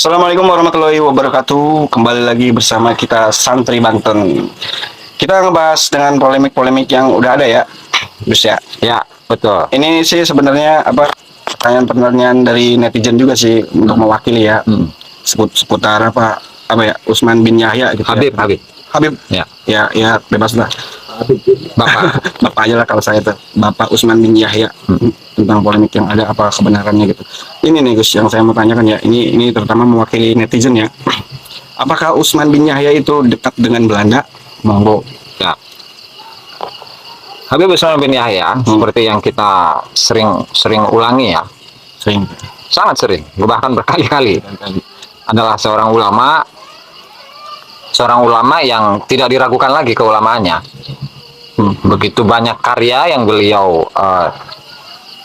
Assalamualaikum warahmatullahi wabarakatuh. Kembali lagi bersama kita Santri Banten. Kita ngebahas dengan polemik-polemik yang udah ada ya, Gus ya. Ya, betul. Ini sih sebenarnya pertanyaan-pertanyaan dari netizen juga sih untuk mewakili ya. Seputar apa ya Utsman bin Yahya gitu Habib, ya. Habib. Habib. Ya. Ya bebas lah. Bapak. Bapak aja lah kalau saya tuh. Bapak Utsman bin Yahya. Tentang polemik yang ada apa kebenarannya gitu. Ini nih Gus yang saya mau tanyakan ya. Ini terutama mewakili netizen ya. Apakah Utsman bin Yahya itu dekat dengan Belanda? Monggo. Ya. Habib Utsman bin Yahya seperti yang kita sering ulangi ya. Sering. Sangat sering, bahkan berkali-kali. Adalah seorang ulama yang tidak diragukan lagi keulamaannya. Begitu banyak karya yang beliau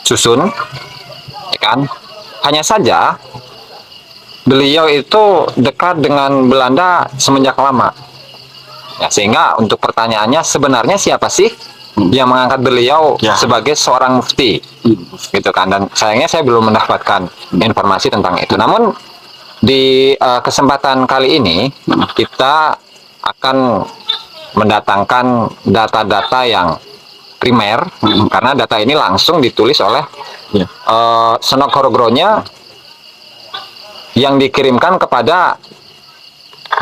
susun, ya kan? Hanya saja beliau itu dekat dengan Belanda semenjak lama. Ya, sehingga untuk pertanyaannya sebenarnya siapa sih yang mengangkat beliau sebagai seorang mufti, gitu kan? Dan sayangnya saya belum mendapatkan informasi tentang itu. Namun di kesempatan kali ini kita akan mendatangkan data-data yang primer, karena data ini langsung ditulis oleh Senok Horogronya yang dikirimkan kepada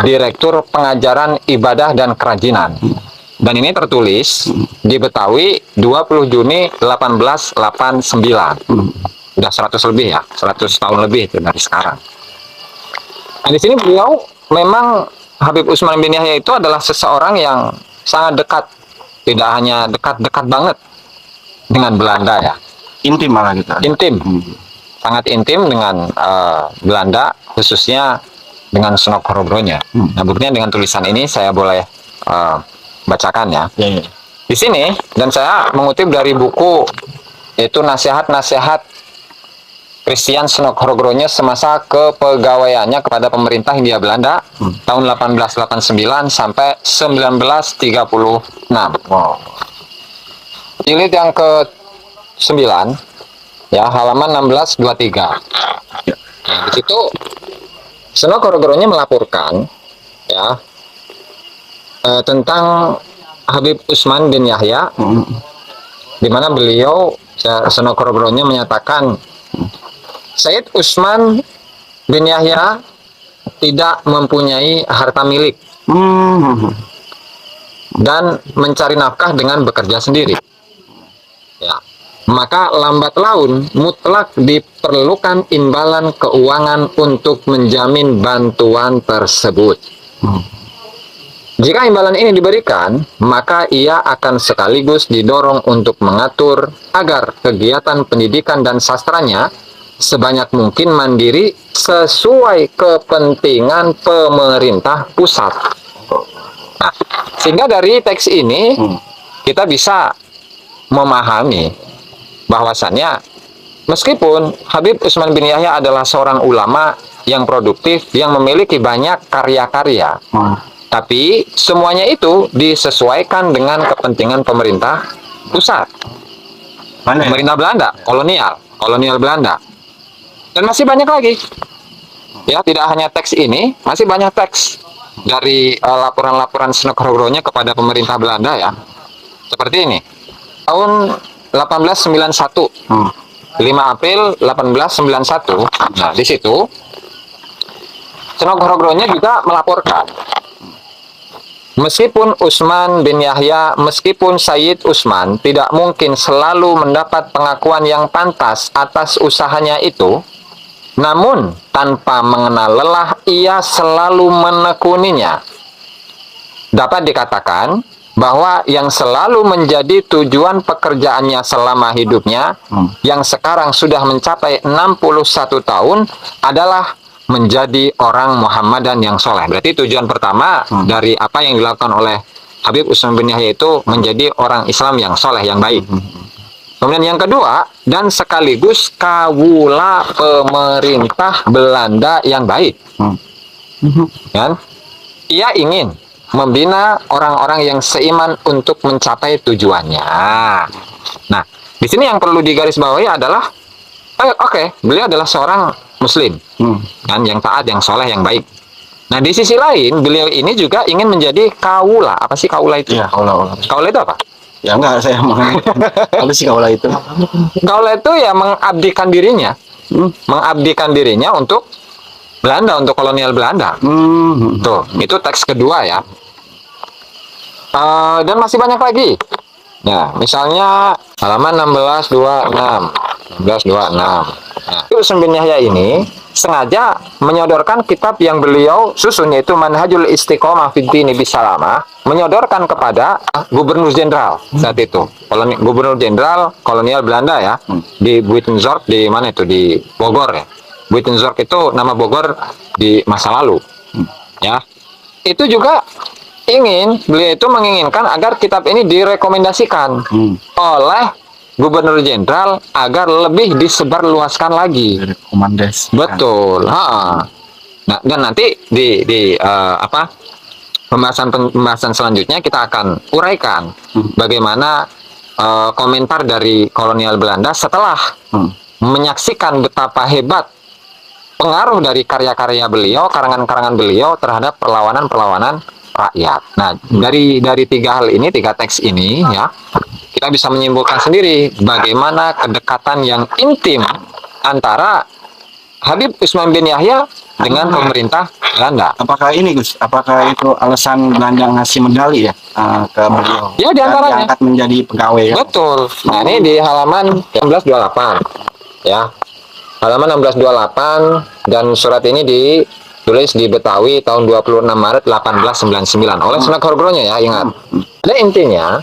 Direktur Pengajaran Ibadah dan Kerajinan. Dan ini tertulis di Betawi 20 Juni 1889. Udah 100 lebih ya, 100 tahun lebih itu dari sekarang. Nah, di sini beliau memang Habib Utsman bin Yahya itu adalah seseorang yang sangat dekat, tidak hanya dekat-dekat banget dengan Belanda ya. Intim malah gitu. Intim, sangat intim dengan Belanda, khususnya dengan Senok Horogronya. Nah, buktinya dengan tulisan ini saya boleh bacakan ya. Di sini, dan saya mengutip dari buku yaitu Nasihat-Nasihat Christian Senok Horogronya semasa kepegawaiannya kepada pemerintah Hindia Belanda tahun 1889 sampai 1936. Jilid yang ke-9 ya, halaman 1623. Nah, di situ Senok Horogronya melaporkan ya tentang Habib Utsman bin Yahya, di mana beliau Senok Horogronya menyatakan Sayyid Utsman bin Yahya tidak mempunyai harta milik dan mencari nafkah dengan bekerja sendiri. Ya, maka lambat laun mutlak diperlukan imbalan keuangan untuk menjamin bantuan tersebut. Jika imbalan ini diberikan, maka ia akan sekaligus didorong untuk mengatur agar kegiatan pendidikan dan sastranya sebanyak mungkin mandiri sesuai kepentingan pemerintah pusat. Nah, sehingga dari teks ini kita bisa memahami bahwasannya meskipun Habib Utsman bin Yahya adalah seorang ulama yang produktif, yang memiliki banyak karya-karya, tapi semuanya itu disesuaikan dengan kepentingan pemerintah pusat. Pemerintah Belanda, kolonial Belanda. Dan masih banyak lagi. Ya, tidak hanya teks ini, masih banyak teks dari laporan-laporan Senok Horogronya kepada pemerintah Belanda ya. Seperti ini. Tahun 1891. 5 April 1891. Nah, di situ Senok Horogronya juga melaporkan meskipun Utsman bin Yahya, meskipun Sayyid Utsman tidak mungkin selalu mendapat pengakuan yang pantas atas usahanya itu, namun tanpa mengenal lelah ia selalu menekuninya. Dapat dikatakan bahwa yang selalu menjadi tujuan pekerjaannya selama hidupnya, yang sekarang sudah mencapai 61 tahun, adalah menjadi orang Muhammadan yang soleh. Berarti tujuan pertama dari apa yang dilakukan oleh Habib Utsman bin Yahya itu menjadi orang Islam yang soleh, yang baik. Kemudian yang kedua, dan sekaligus kawula pemerintah Belanda yang baik. Kan? Ia ingin membina orang-orang yang seiman untuk mencapai tujuannya. Nah, di sini yang perlu digarisbawahi adalah, beliau adalah seorang muslim, Hmm. kan, yang taat, yang soleh, yang baik. Nah, di sisi lain, beliau ini juga ingin menjadi kaula. Apa sih kaula itu? Iya, kaulah. Kaula itu apa? Ya enggak, saya mau apa sih kaulah itu? Kaula itu ya mengabdikan dirinya, Hmm. mengabdikan dirinya untuk Belanda, untuk kolonial Belanda. Hmm. Tuh, itu teks kedua ya. Dan masih banyak lagi. Nah, misalnya halaman 1626. 1626. Nah, Usman bin Yahya ini sengaja menyodorkan kitab yang beliau susun, yaitu Manhajul Istiqomah fid Dini Bisalamah, menyodorkan kepada Gubernur Jenderal saat itu. Gubernur Jenderal kolonial Belanda ya, di Buitenzorg, di mana itu, di Bogor ya. Buitenzorg itu nama Bogor di masa lalu. Ya. Itu juga beliau itu menginginkan agar kitab ini direkomendasikan oleh Gubernur Jenderal agar lebih disebarluaskan lagi. Dari komandes. Betul. Ha. Nah, dan nanti di pembahasan selanjutnya kita akan uraikan bagaimana komentar dari kolonial Belanda setelah menyaksikan betapa hebat pengaruh dari karya-karya beliau, karangan-karangan beliau terhadap perlawanan-perlawanan rakyat. Nah, dari tiga hal ini, tiga teks ini ya, kita bisa menyimpulkan sendiri bagaimana kedekatan yang intim antara Habib Usman bin Yahya dengan pemerintah Belanda. Apakah ini Gus? Apakah itu alasan Belanda ngasih medali ya ke beliau? Ya, diantaranya. Diangkat menjadi pegawai ya? Betul. Nah, ini di halaman 1628 ya. Halaman 1628, dan surat ini ditulis di Betawi tahun 26 Maret 1899 oleh Sunan Kalijogo ya, ingat. Ada intinya,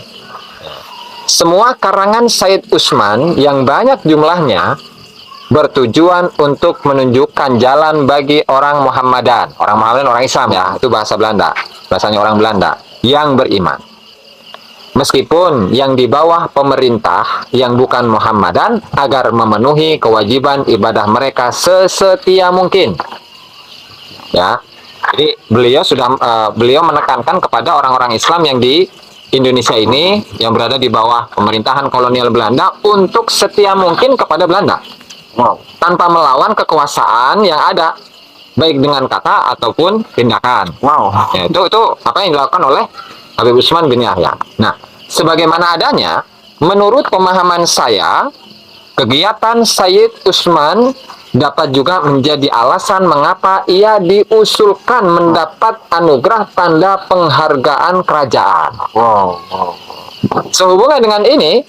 semua karangan Said Usman yang banyak jumlahnya bertujuan untuk menunjukkan jalan bagi orang Muhammadan. Orang Muhammadan, orang Islam ya, itu bahasa Belanda. Bahasanya orang Belanda yang beriman. Meskipun yang di bawah pemerintah yang bukan Muhammadan, agar memenuhi kewajiban ibadah mereka sesetia mungkin. Ya, jadi beliau menekankan kepada orang-orang Islam yang di Indonesia ini yang berada di bawah pemerintahan kolonial Belanda untuk setia mungkin kepada Belanda, tanpa melawan kekuasaan yang ada, baik dengan kata ataupun tindakan. Ya, itu apa yang dilakukan oleh Habib Usman bin Yahya. Nah, sebagaimana adanya, menurut pemahaman saya, kegiatan Sayyid Usman dapat juga menjadi alasan mengapa ia diusulkan mendapat anugerah tanda penghargaan kerajaan. Sehubungan dengan ini,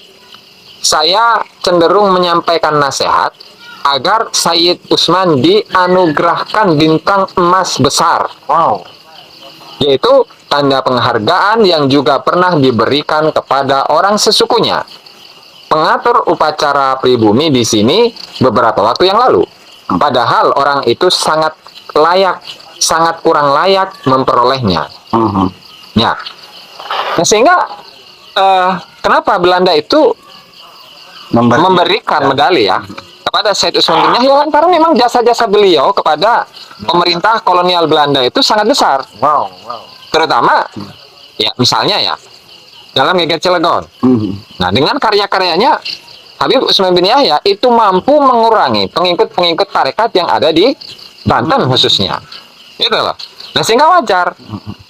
saya cenderung menyampaikan nasihat agar Sayyid Usman dianugerahkan bintang emas besar. Yaitu tanda penghargaan yang juga pernah diberikan kepada orang sesukunya, pengatur upacara pribumi di sini beberapa waktu yang lalu. Padahal orang itu sangat kurang layak memperolehnya. Ya. Nah, sehingga kenapa Belanda itu memberikan medali ya kepada Said Usman bin Yahya, karena memang jasa-jasa beliau kepada pemerintah kolonial Belanda itu sangat besar. Terutama ya misalnya ya dalam Geger Cilegon. Nah, dengan karya-karyanya Habib Usman bin Yahya itu mampu mengurangi pengikut-pengikut tarekat yang ada di Banten khususnya. Gitu loh. Nah, sehingga wajar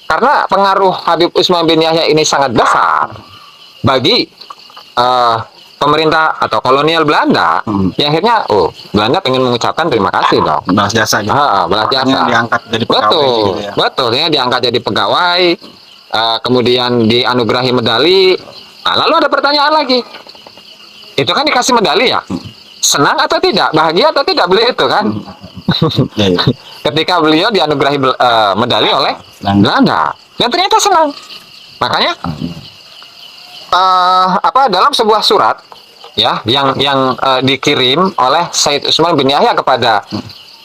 karena pengaruh Habib Usman bin Yahya ini sangat besar bagi pemerintah atau kolonial Belanda, yang akhirnya Belanda pengen mengucapkan terima kasih dong. Balas jasa gitu. Balas jasa. Diangkat jadi pegawai Betul, gitu ya. betul. Ya, diangkat jadi pegawai, kemudian dianugerahi medali. Nah, lalu ada pertanyaan lagi. Itu kan dikasih medali ya? Senang atau tidak? Bahagia atau tidak beliau itu kan? Ya. Ketika beliau dianugerahi medali oleh Belanda. Dan ternyata senang. Makanya dalam sebuah surat ya yang dikirim oleh Said Usman bin Yahya kepada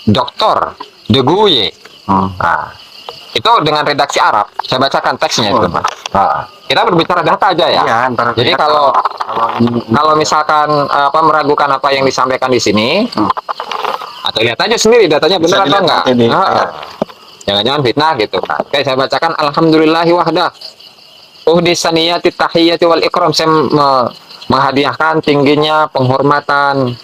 Dr. De Gouye. Nah, itu dengan redaksi Arab. Saya bacakan teksnya itu, Pak. Kita berbicara data aja ya. Jadi kalau misalkan meragukan apa yang disampaikan di sini, atau lihat aja sendiri datanya benar atau enggak. Jangan-jangan fitnah gitu. Oke, saya bacakan alhamdulillahi wahdah. Uhdisaniyati tahiyyati wal ikram, saya menghadiahkan tingginya penghormatan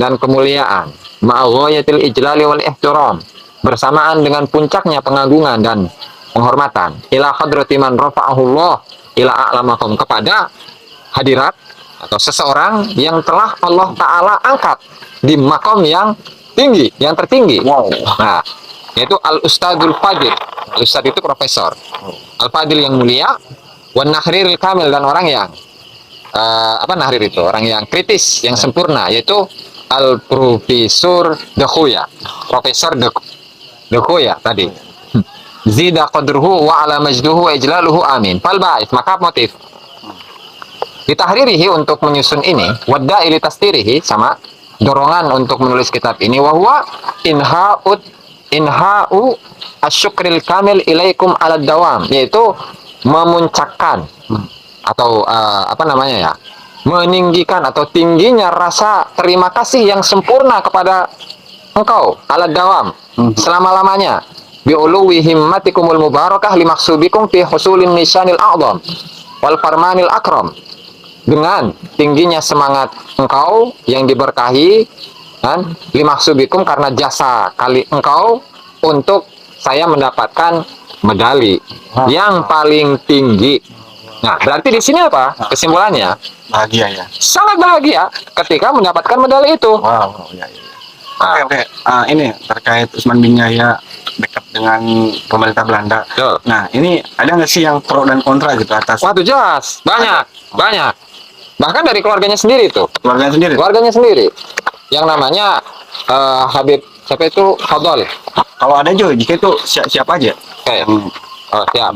dan kemuliaan ma'aghayatil ijlali wal ihtiram, bersamaan dengan puncaknya pengagungan dan penghormatan, ila hadrati man rafa'ahullah ila a'lamakum, kepada hadirat atau seseorang yang telah Allah Ta'ala angkat di makom yang tinggi, yang tertinggi. Wow. Nah, yaitu Al-Ustadzul Fadil. Al-Ustadz itu profesor. Al-Fadil yang mulia, wan nahriril kamil, dan orang yang nahrir itu? Orang yang kritis, yang sempurna, yaitu Al-Profesor Dekhoya. Profesor Dekhoya tadi. Zida qadruhu wa ala majduhu wa ijlaluhu amin. Fal ba'ith, maka motif ditahririhi, untuk menyusun ini, wadda ili tastirihi, sama dorongan untuk menulis kitab ini, wahwa inha'u asyukril kamil ilaikum ala dawam, yaitu memuncakkan atau meninggikan atau tingginya rasa terima kasih yang sempurna kepada engkau ala dawam, selama-lamanya, bi'uluwi himmatikumul mubarakah limaksubikum fi husulin nisanil a'zam wal farmanil akram, dengan tingginya semangat engkau yang diberkahi, kan, limaksubikum, karena jasa kali engkau untuk saya mendapatkan medali yang paling tinggi. Nah, berarti di sini apa kesimpulannya? Bahagia ya. Sangat bahagia ketika mendapatkan medali itu. Wow, ya. Oke. Ini terkait Utsman bin Yahya dekat dengan pemerintah Belanda. Betul. Nah, ini ada nggak sih yang pro dan kontra gitu atas Waduh, jelas, banyak. Bahkan dari keluarganya sendiri tuh. keluarganya sendiri? Keluarganya sendiri. Yang namanya Habib, siapa itu? Fadl. Kalau ada juga, jika itu siapa aja? Oke. Oh, siap.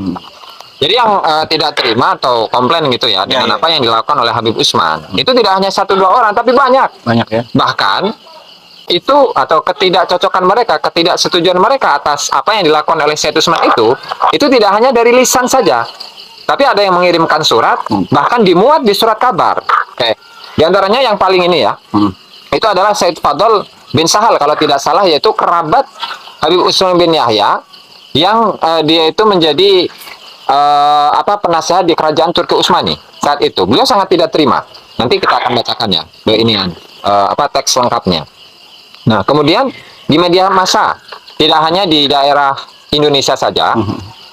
Jadi yang tidak terima atau komplain gitu ya dengan apa yang dilakukan oleh Habib Utsman, itu tidak hanya 1-2 orang, tapi banyak. Banyak ya. Bahkan itu, atau ketidakcocokan mereka, ketidaksetujuan mereka atas apa yang dilakukan oleh Said Utsman itu tidak hanya dari lisan saja, tapi ada yang mengirimkan surat, bahkan dimuat di surat kabar. Oke. Di antaranya yang paling ini ya, itu adalah Said Fadl bin Sahal, kalau tidak salah, yaitu kerabat Habib Utsman bin Yahya, yang dia itu menjadi penasehat di kerajaan Turki Utsmani saat itu. Beliau sangat tidak terima. Nanti kita akan bacakannya, teks lengkapnya. Nah, kemudian di media massa, tidak hanya di daerah Indonesia saja,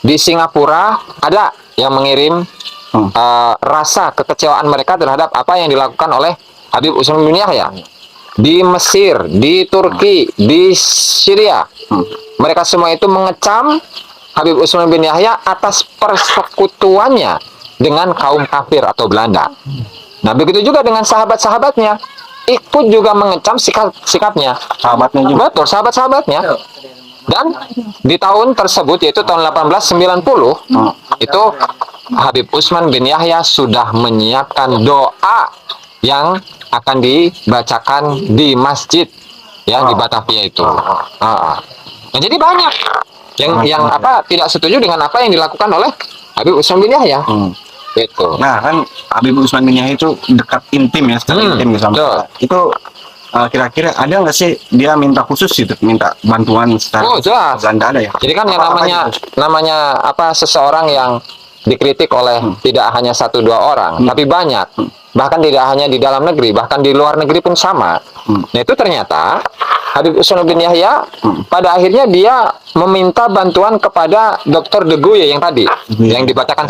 di Singapura ada yang mengirim rasa kekecewaan mereka terhadap apa yang dilakukan oleh Habib Utsman bin Yahya. Di Mesir, di Turki, di Syria, mereka semua itu mengecam Habib Utsman bin Yahya atas persekutuannya dengan kaum kafir atau Belanda. Nah, begitu juga dengan sahabat-sahabatnya, ikut juga mengecam sikapnya. Sahabatnya juga. Betul, sahabat-sahabatnya. Dan di tahun tersebut, yaitu tahun 1890, itu Habib Utsman bin Yahya sudah menyiapkan doa yang akan dibacakan di masjid yang di Batavia itu. Nah, jadi banyak yang tidak setuju dengan apa yang dilakukan oleh Habib Utsman bin Yahya. Gitu. Nah, kan Habib Utsman bin Yahya itu dekat intim ya, secara intim sama kita. Itu kira-kira ada nggak sih dia minta khusus gitu, minta bantuan secara jelas. Belanda ada ya? Jadi kan yang namanya seseorang yang dikritik oleh tidak hanya 1-2 orang, tapi banyak. Bahkan tidak hanya di dalam negeri, bahkan di luar negeri pun sama. Nah, itu ternyata Habib Utsman bin Yahya pada akhirnya dia meminta bantuan kepada Dr. Deguye yang tadi, yang dibacakan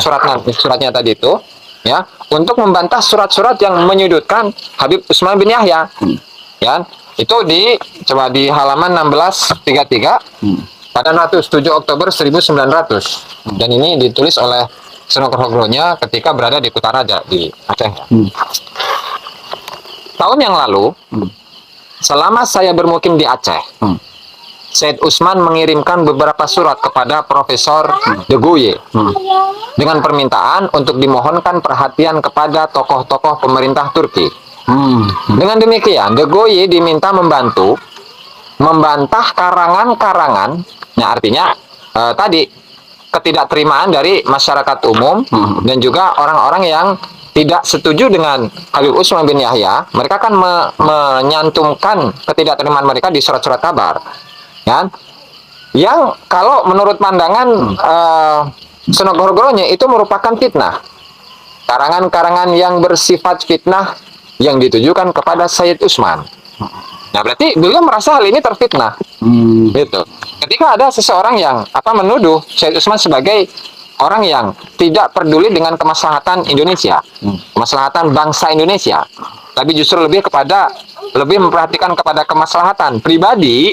suratnya tadi itu, ya, untuk membantah surat-surat yang menyudutkan Habib Utsman bin Yahya. Ya, itu coba di halaman 1633 pada 7 Oktober 1900, dan ini ditulis oleh Sunan Kudus ketika berada di Kutaraja di Aceh. Tahun yang lalu, selama saya bermukim di Aceh, Said Utsman mengirimkan beberapa surat kepada Profesor Deguye dengan permintaan untuk dimohonkan perhatian kepada tokoh-tokoh pemerintah Turki. Dengan demikian, Deguye diminta membantah karangan-karangan, nah artinya tadi ketidakterimaan dari masyarakat umum dan juga orang-orang yang tidak setuju dengan Habib Utsman bin Yahya. Mereka kan menyantumkan ketidakterimaan mereka di surat-surat kabar, kan? Yang kalau menurut pandangan Sunan Kudus itu merupakan fitnah, karangan-karangan yang bersifat fitnah yang ditujukan kepada Said Utsman. Nah, berarti beliau merasa hal ini terfitnah. Gitu. Ketika ada seseorang yang menuduh Said Utsman sebagai orang yang tidak peduli dengan kemaslahatan Indonesia, kemaslahatan bangsa Indonesia, tapi justru lebih memperhatikan kepada kemaslahatan pribadi,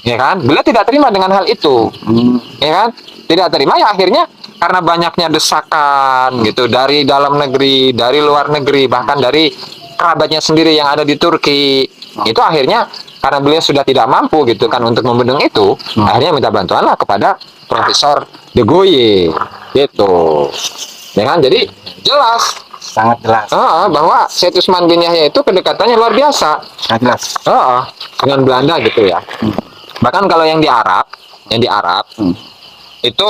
ya kan? Beliau tidak terima dengan hal itu, ya kan? Tidak terima, ya akhirnya karena banyaknya desakan gitu dari dalam negeri, dari luar negeri, bahkan dari kerabatnya sendiri yang ada di Turki, itu akhirnya karena beliau sudah tidak mampu gitu kan untuk membendung itu, akhirnya minta bantuan lah kepada Profesor De Goye gitu. Ya kan? Jadi jelas Sangat jelas. bahwa Said Utsman bin Yahya itu kedekatannya luar biasa. Sangat jelas. Dengan Belanda gitu ya. Bahkan kalau yang di Arab itu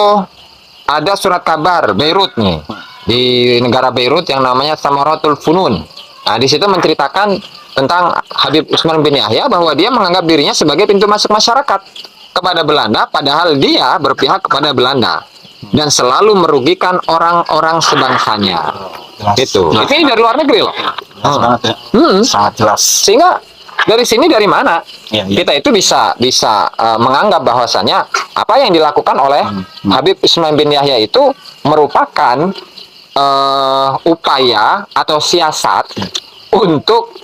ada surat kabar Beirut nih, di negara Beirut yang namanya Samaratul Funun. Nah, di situ menceritakan tentang Habib Utsman bin Yahya bahwa dia menganggap dirinya sebagai pintu masuk masyarakat kepada Belanda, padahal dia berpihak kepada Belanda dan selalu merugikan orang-orang sebangsanya. Itu ini dari luar negeri loh. Jelas banget ya. Sangat jelas. Sehingga dari sini dari mana Iya. kita itu bisa menganggap bahwasannya apa yang dilakukan oleh Habib Utsman bin Yahya itu merupakan upaya atau siasat untuk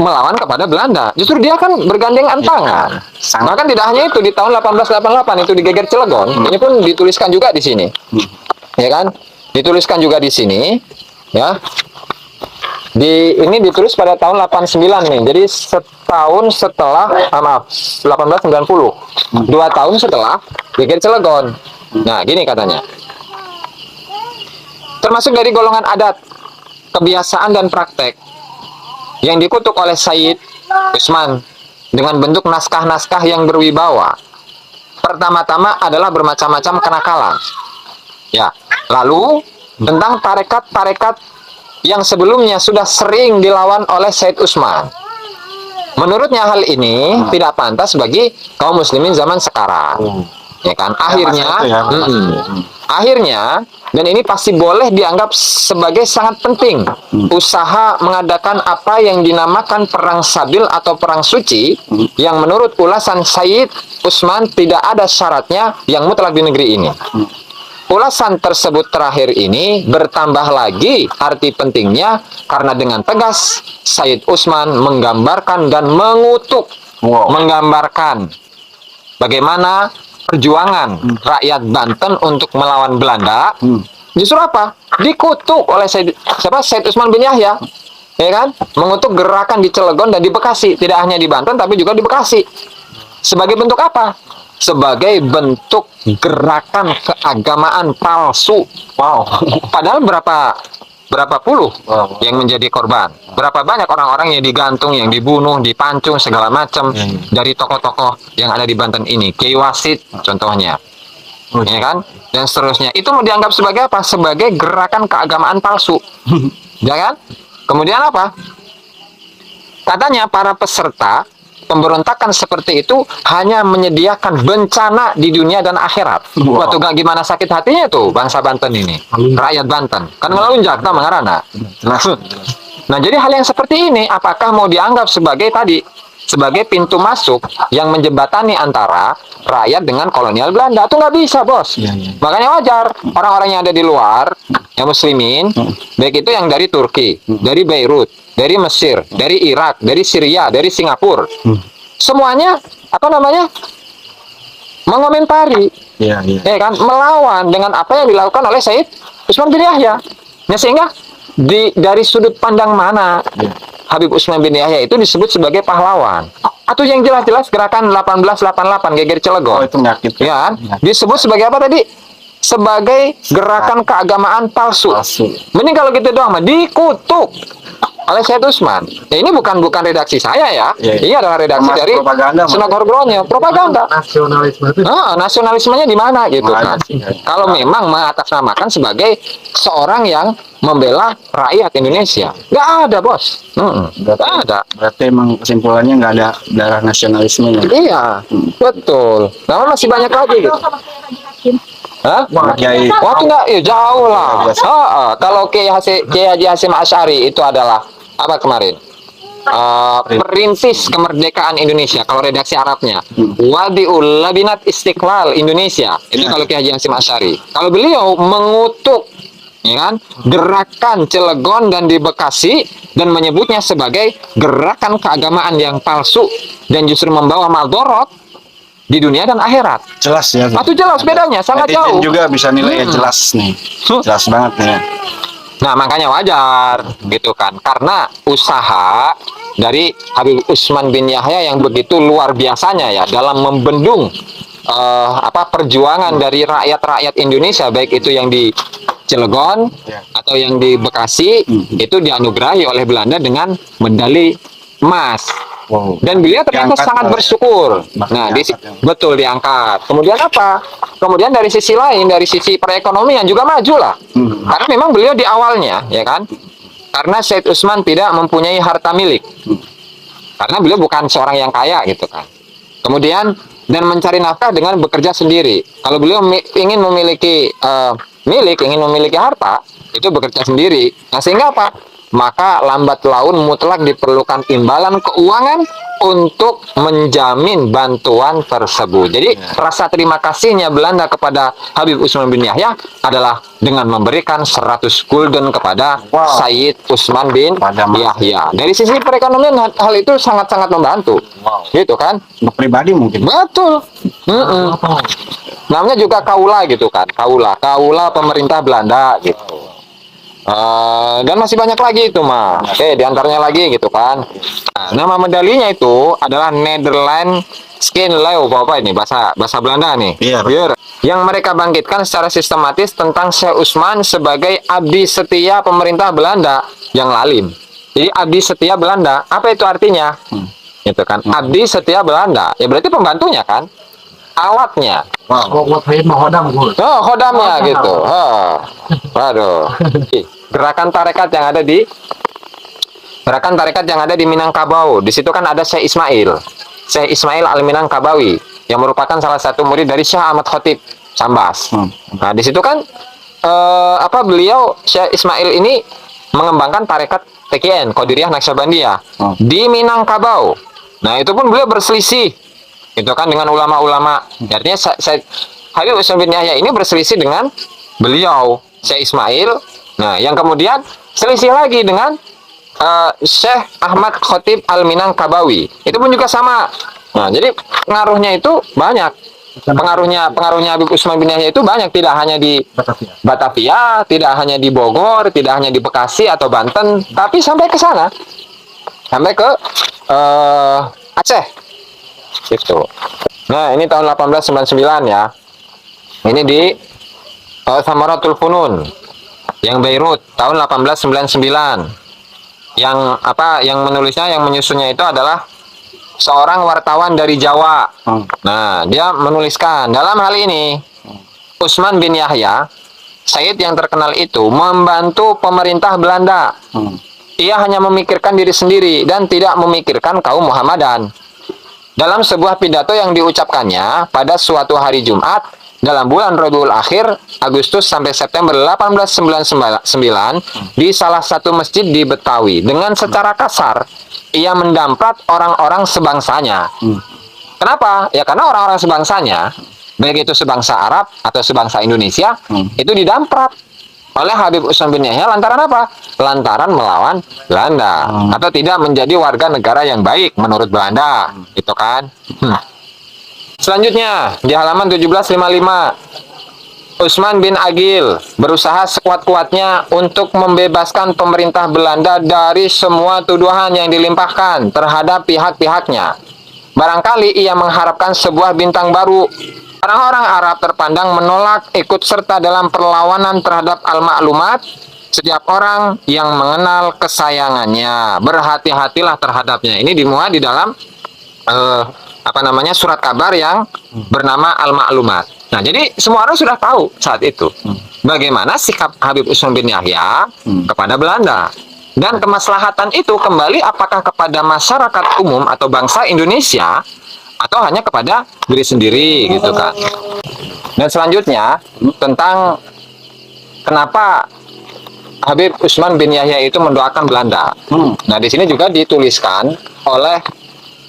melawan kepada Belanda. Justru dia kan bergandengan tangan. Bahkan tidak hanya itu, di tahun 1888 itu di Geger Cilegon, ini pun dituliskan juga di sini. Ya kan? Dituliskan juga di sini, ya. Ini ditulis pada tahun 89 nih. Jadi setahun setelah 1890. 2 tahun setelah Geger Cilegon. Nah, gini katanya. Termasuk dari golongan adat, kebiasaan dan praktek yang dikutuk oleh Said Utsman dengan bentuk naskah-naskah yang berwibawa. Pertama-tama adalah bermacam-macam kenakalan. Ya, lalu tentang tarekat-tarekat yang sebelumnya sudah sering dilawan oleh Said Utsman. Menurutnya hal ini tidak pantas bagi kaum muslimin zaman sekarang. Ya kan? Akhirnya dan ini pasti boleh dianggap sebagai sangat penting usaha mengadakan apa yang dinamakan perang sabil atau perang suci yang menurut ulasan Said Utsman tidak ada syaratnya yang mutlak di negeri ini. Ulasan tersebut terakhir ini bertambah lagi arti pentingnya karena dengan tegas Said Utsman menggambarkan dan mengutuk, menggambarkan bagaimana perjuangan rakyat Banten untuk melawan Belanda. Justru apa? Dikutuk oleh Said Utsman bin Yahya. Ya kan? Mengutuk gerakan di Cilegon dan di Bekasi, tidak hanya di Banten tapi juga di Bekasi. Sebagai bentuk apa? Sebagai bentuk gerakan keagamaan palsu. Padahal berapa puluh yang menjadi korban? Berapa banyak orang-orang yang digantung, yang dibunuh, dipancung segala macam dari tokoh-tokoh yang ada di Banten ini. Kiai Wasit contohnya. Ya kan? Dan seterusnya. Itu mau dianggap sebagai apa? Sebagai gerakan keagamaan palsu. Ya kan? Kemudian apa? Katanya para peserta pemberontakan seperti itu hanya menyediakan bencana di dunia dan akhirat. Waktu gak gimana sakit hatinya tuh bangsa Banten ini, rakyat Banten. Kan ngelunjak tak mengarana. Nah, jadi hal yang seperti ini apakah mau dianggap sebagai sebagai pintu masuk yang menjembatani antara rakyat dengan kolonial Belanda? Itu nggak bisa, bos. Makanya wajar orang-orang yang ada di luar, yang muslimin, baik itu yang dari Turki, dari Beirut, dari Mesir, dari Irak, dari Syria, dari Singapura, semuanya mengomentari, ya kan, melawan dengan apa yang dilakukan oleh Said Utsman bin Yahya. Nah, sehingga dari sudut pandang mana Habib Utsman bin Yahya itu disebut sebagai pahlawan? Atau yang jelas-jelas gerakan 1888 Geger Cilegon, itu nyakit, ya kan? Disebut sebagai apa tadi? Sebagai gerakan keagamaan palsu. Mending kalau gitu doang mah dikutuk oleh Said Utsman. Ya, ini bukan redaksi saya ya. Ini adalah redaksi dari Sunan Horgronya. Propaganda. Nasionalisme itu. Nasionalismenya di mana gitu kan? Kalau memang mengatasnamakan sebagai seorang yang membela rakyat Indonesia, nggak ada, bos. Nggak ada. Berarti emang kesimpulannya nggak ada darah nasionalisme. Iya, betul. Namun masih banyak lagi gitu. Hah? Kiai. Waktu enggak, ya jauh lah. Kalau Kiai Haji Hasyim Asy'ari itu adalah apa kemarin? perintis kemerdekaan Indonesia. Kalau redaksi Arabnya, Wadiul Labinat Istiqlal Indonesia. Itu kalau Ki Haji Hasyim Asy'ari. Kalau beliau mengutuk, ya kan, gerakan Cilegon dan di Bekasi dan menyebutnya sebagai gerakan keagamaan yang palsu dan justru membawa maldorot di dunia dan akhirat. Jelas ya. Itu jelas bedanya, sangat Netizen jauh. juga bisa nilainya jelas nih. Jelas banget nih. Nah, makanya wajar gitu kan. Karena usaha dari Habib Utsman bin Yahya yang begitu luar biasanya ya dalam membendung perjuangan dari rakyat-rakyat Indonesia, baik itu yang di Cilegon atau yang di Bekasi, itu dianugerahi oleh Belanda dengan medali emas. Wow. Dan beliau ternyata Diangkat, sangat bersyukur. Nah, betul diangkat. Kemudian apa? Kemudian dari sisi lain, dari sisi perekonomian juga maju lah. Karena memang beliau di awalnya, ya kan? Karena Said Utsman tidak mempunyai harta milik. Karena beliau bukan seorang yang kaya gitu kan. Kemudian dan mencari nafkah dengan bekerja sendiri. Kalau beliau ingin memiliki ingin memiliki harta, itu bekerja sendiri. Nah, sehingga apa? Maka lambat laun mutlak diperlukan imbalan keuangan untuk menjamin bantuan tersebut. Jadi rasa terima kasihnya Belanda kepada Habib Utsman bin Yahya adalah dengan memberikan 100 gulden kepada Sayyid Utsman bin Yahya. Dari sisi perekonomian hal itu sangat-sangat membantu. Gitu kan? Untuk pribadi mungkin. Betul. Namanya juga kaula gitu kan. Kaula pemerintah Belanda gitu. Dan masih banyak lagi itu mah. Oke, diantaranya lagi gitu kan. Nah, nama medalinya itu adalah Nederland Skin Leeuw, apa ini bahasa Belanda nih. Iya. Yang mereka bangkitkan secara sistematis tentang Syekh Utsman sebagai abdi setia pemerintah Belanda yang lalim. Jadi abdi setia Belanda, apa itu artinya? Gitu kan. Abdi setia Belanda, ya berarti pembantunya kan? Alatnya. Khodamnya gitu. Waduh. Gerakan tarekat yang ada di Minangkabau. Di situ kan ada Syekh Ismail Al-Minangkabawi yang merupakan salah satu murid dari Syekh Ahmad Khotib Sambas. Nah, di situ kan beliau Syekh Ismail ini mengembangkan tarekat TKN, Qadiriyah Naqsyabandiyah di Minangkabau. Nah, itu pun beliau berselisih itu kan dengan ulama-ulama. Artinya Habib Utsman bin Yahya ini berselisih dengan beliau Syekh Ismail. Nah, yang kemudian selisih lagi dengan Syekh Ahmad Khotib Al-Minangkabawi. Itu pun juga sama. Nah, jadi pengaruhnya itu banyak. Pengaruhnya Habib Utsman bin Yahya itu banyak, tidak hanya di Batavia, tidak hanya di Bogor, tidak hanya di Bekasi atau Banten, tapi sampai ke sana. Sampai ke Aceh. Gitu. Nah, ini tahun 1899 ya. Ini di Samaratul Funun yang Beirut tahun 1899. Yang menulisnya, yang menyusunnya itu adalah seorang wartawan dari Jawa. Nah, dia menuliskan dalam hal ini Utsman bin Yahya, Sayyid yang terkenal itu membantu pemerintah Belanda. Ia hanya memikirkan diri sendiri dan tidak memikirkan kaum Muhammadan. Dalam sebuah pidato yang diucapkannya pada suatu hari Jumat dalam bulan Rabiul Akhir, Agustus sampai September 1899 di salah satu masjid di Betawi, dengan secara kasar ia mendamprat orang-orang sebangsanya. Kenapa? Ya karena orang-orang sebangsanya, baik itu sebangsa Arab atau sebangsa Indonesia, itu didamprat oleh Habib Utsman bin Yahya lantaran apa? Lantaran melawan Belanda atau tidak menjadi warga negara yang baik menurut Belanda, gitu kan? Selanjutnya di halaman 1755, Utsman bin Agil berusaha sekuat-kuatnya untuk membebaskan pemerintah Belanda dari semua tuduhan yang dilimpahkan terhadap pihak-pihaknya. Barangkali ia mengharapkan sebuah bintang baru. Orang-orang Arab terpandang menolak ikut serta dalam perlawanan terhadap al-maklumat. Setiap orang yang mengenal kesayangannya, berhati-hatilah terhadapnya. Ini dimuat di dalam surat kabar yang bernama al-maklumat. Nah, jadi semua orang sudah tahu saat itu bagaimana sikap Habib Utsman bin Yahya kepada Belanda. Dan kemaslahatan itu kembali apakah kepada masyarakat umum atau bangsa Indonesia atau hanya kepada diri sendiri, gitu kan. Dan selanjutnya tentang kenapa Habib Usman bin Yahya itu mendoakan Belanda. Nah, di sini juga dituliskan oleh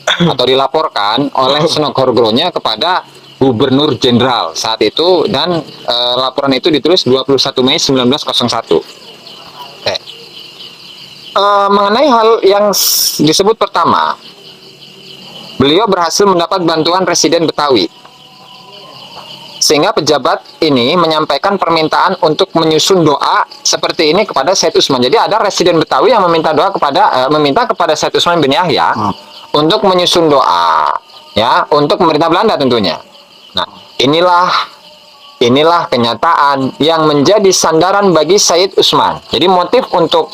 atau dilaporkan oleh Senokorogronya kepada Gubernur Jenderal saat itu, dan laporan itu ditulis 21 Mei 1901. Mengenai hal yang disebut pertama, beliau berhasil mendapat bantuan Residen Betawi, sehingga pejabat ini menyampaikan permintaan untuk menyusun doa seperti ini kepada Said Usman. Jadi ada Residen Betawi yang meminta doa meminta kepada Said Usman bin Yahya untuk menyusun doa, ya, untuk pemerintah Belanda tentunya. Nah, inilah kenyataan yang menjadi sandaran bagi Said Usman. Jadi motif untuk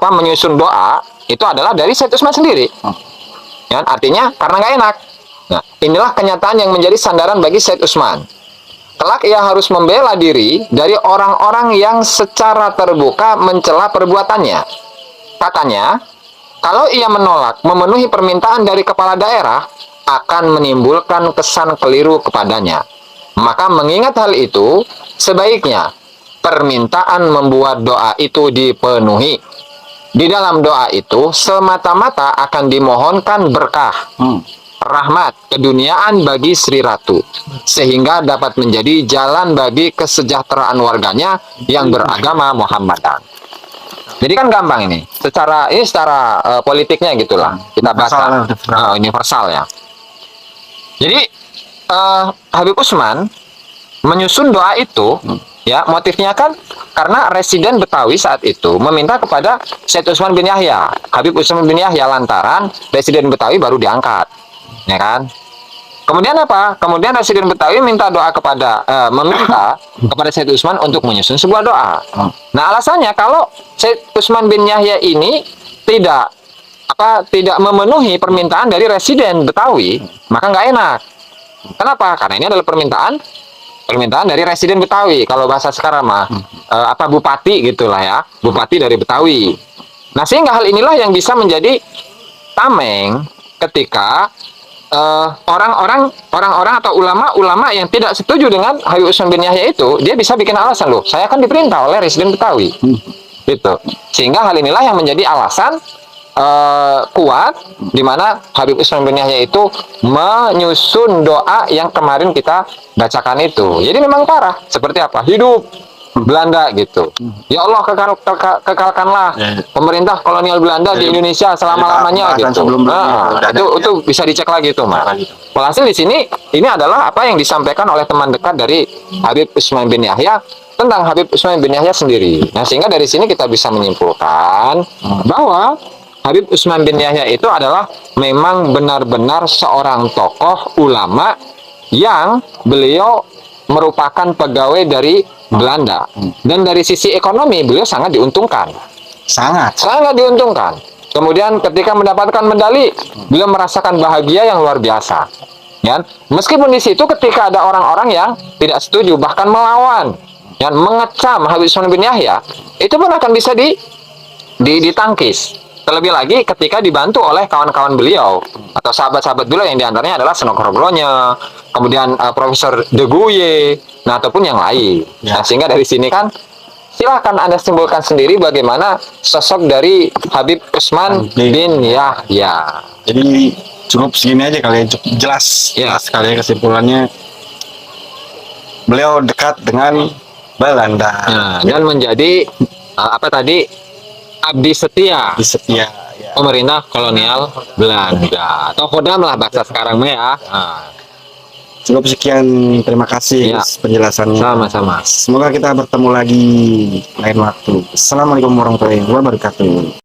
menyusun doa itu adalah dari Said Usman sendiri. Ya, artinya karena nggak enak. Nah, inilah kenyataan yang menjadi sandaran bagi Said Usman. Kelak ia harus membela diri dari orang-orang yang secara terbuka mencela perbuatannya. Katanya, kalau ia menolak memenuhi permintaan dari kepala daerah, akan menimbulkan kesan keliru kepadanya. Maka mengingat hal itu, sebaiknya permintaan membuat doa itu dipenuhi. Di dalam doa itu semata-mata akan dimohonkan berkah, rahmat, keduniaan bagi Sri Ratu, sehingga dapat menjadi jalan bagi kesejahteraan warganya yang beragama Muhammadan. Jadi kan gampang ini, secara politiknya gitulah kita baca, universal ya. Jadi Habib Usman menyusun doa itu, ya, motifnya kan karena Residen Betawi saat itu meminta kepada Said Usman bin Yahya, Habib Usman bin Yahya, lantaran Residen Betawi baru diangkat, ya kan? Kemudian apa? Kemudian Residen Betawi meminta meminta kepada Said Usman untuk menyusun sebuah doa. Nah, alasannya kalau Said Usman bin Yahya ini tidak memenuhi permintaan dari Residen Betawi, maka nggak enak. Kenapa? Karena ini adalah permintaan dari Residen Betawi. Kalau bahasa sekarang mah bupati gitulah ya, bupati dari Betawi. Nah, sehingga hal inilah yang bisa menjadi tameng ketika orang-orang atau ulama yang tidak setuju dengan Habib Usman bin Yahya itu, dia bisa bikin alasan, loh, saya kan diperintah oleh Residen Betawi, gitu. Sehingga hal inilah yang menjadi alasan kuat di mana Habib Usman bin Yahya itu menyusun doa yang kemarin kita bacakan itu. Jadi memang parah. Seperti apa? Hidup Belanda gitu. Ya Allah, kekalkanlah pemerintah kolonial Belanda di Indonesia selama-lamanya gitu. Itu bisa dicek lagi tuh, Mas. Walhasil di sini ini adalah apa yang disampaikan oleh teman dekat dari Habib Usman bin Yahya tentang Habib Usman bin Yahya sendiri. Nah, sehingga dari sini kita bisa menyimpulkan bahwa Habib Usman bin Yahya itu adalah memang benar-benar seorang tokoh ulama yang beliau merupakan pegawai dari Belanda, dan dari sisi ekonomi beliau sangat diuntungkan, sangat diuntungkan. Kemudian ketika mendapatkan medali, beliau merasakan bahagia yang luar biasa, ya. Meskipun di situ ketika ada orang-orang yang tidak setuju, bahkan melawan, yang mengecam Habib Usman bin Yahya, itu pun akan bisa ditangkis. Terlebih lagi ketika dibantu oleh kawan-kawan beliau atau sahabat-sahabat beliau yang diantaranya adalah Senokorogronya, kemudian Profesor De Gouye, nah, ataupun yang lain. Nah, sehingga dari sini kan silahkan Anda simpulkan sendiri bagaimana sosok dari Habib Usman bin Yahya. Jadi cukup segini aja kali ya, cukup jelas kali ya kesimpulannya. Beliau dekat dengan Belanda, dan menjadi abdi setia ya. pemerintah kolonial Belanda, atau Kodam lah bahasa sekarang ya. Cukup sekian, terima kasih penjelasannya. Sama-sama. Semoga kita bertemu lagi lain waktu. Assalamualaikum warahmatullahi wabarakatuh.